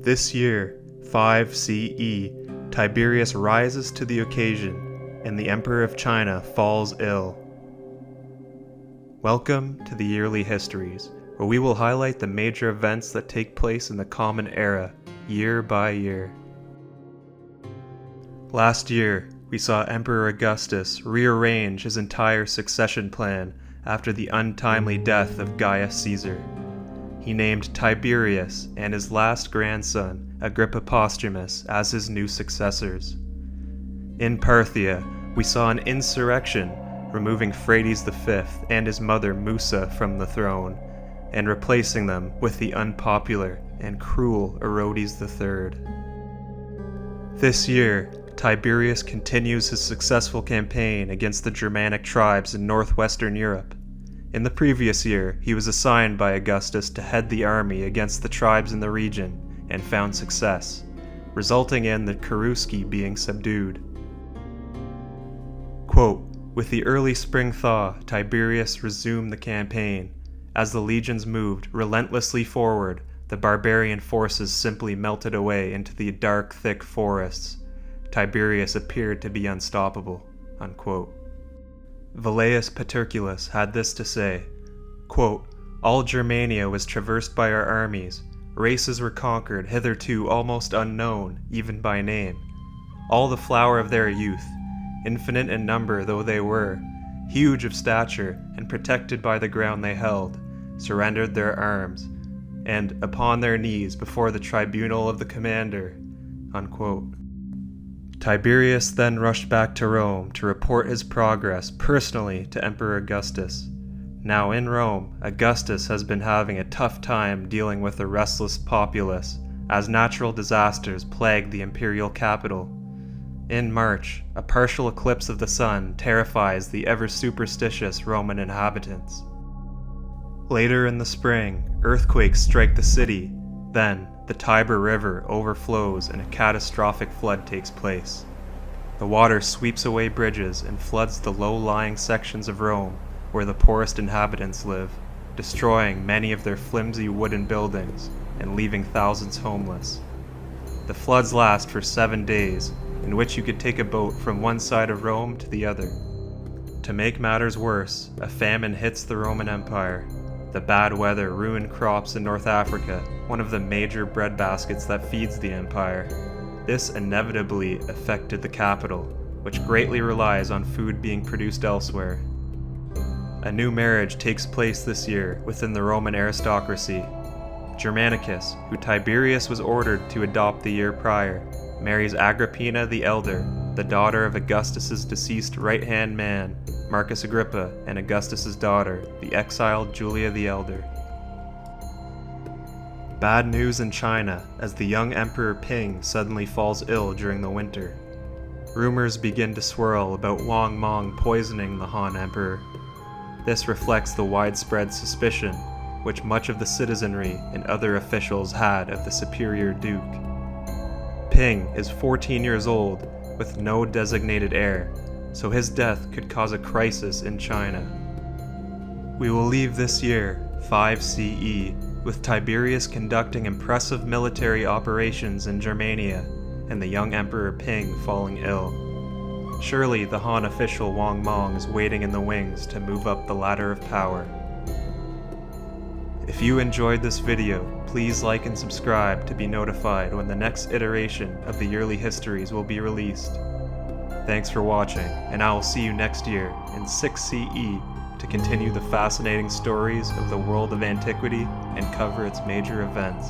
This year, 5 CE, Tiberius rises to the occasion, and the Emperor of China falls ill. Welcome to the Yearly Histories, where we will highlight the major events that take place in the Common Era, year by year. Last year, we saw Emperor Augustus rearrange his entire succession plan after the untimely death of Gaius Caesar. He named Tiberius and his last grandson, Agrippa Posthumus, as his new successors. In Parthia, we saw an insurrection, removing Phraates V and his mother Musa from the throne, and replacing them with the unpopular and cruel Orodes III. This year, Tiberius continues his successful campaign against the Germanic tribes in northwestern Europe. In the previous year, he was assigned by Augustus to head the army against the tribes in the region and found success, resulting in the Cherusci being subdued. Quote, "With the early spring thaw, Tiberius resumed the campaign. As the legions moved relentlessly forward, the barbarian forces simply melted away into the dark, thick forests. Tiberius appeared to be unstoppable." Unquote. Velleius Paterculus had this to say, quote, "All Germania was traversed by our armies. Races were conquered hitherto almost unknown, even by name. All the flower of their youth, infinite in number though they were, huge of stature and protected by the ground they held, surrendered their arms, and upon their knees before the tribunal of the commander." Unquote. Tiberius then rushed back to Rome to report his progress personally to Emperor Augustus. Now in Rome, Augustus has been having a tough time dealing with a restless populace, as natural disasters plague the imperial capital. In March, a partial eclipse of the sun terrifies the ever-superstitious Roman inhabitants. Later in the spring, earthquakes strike the city. Then, the Tiber River overflows and a catastrophic flood takes place. The water sweeps away bridges and floods the low-lying sections of Rome where the poorest inhabitants live, destroying many of their flimsy wooden buildings and leaving thousands homeless. The floods last for 7 days, in which you could take a boat from one side of Rome to the other. To make matters worse, a famine hits the Roman Empire. The bad weather ruined crops in North Africa, one of the major breadbaskets that feeds the empire. This inevitably affected the capital, which greatly relies on food being produced elsewhere. A new marriage takes place this year within the Roman aristocracy. Germanicus, who Tiberius was ordered to adopt the year prior, marries Agrippina the Elder, the daughter of Augustus's deceased right-hand man, Marcus Agrippa, and Augustus's daughter, the exiled Julia the Elder. Bad news in China as the young Emperor Ping suddenly falls ill during the winter. Rumors begin to swirl about Wang Mang poisoning the Han Emperor. This reflects the widespread suspicion which much of the citizenry and other officials had of the superior duke. Ping is 14 years old with no designated heir, so his death could cause a crisis in China. We will leave this year, 5 CE, with Tiberius conducting impressive military operations in Germania and the young Emperor Ping falling ill. Surely the Han official Wang Mang is waiting in the wings to move up the ladder of power. If you enjoyed this video, please like and subscribe to be notified when the next iteration of the Yearly Histories will be released. Thanks for watching, and I will see you next year in 6 CE to continue the fascinating stories of the world of antiquity and cover its major events.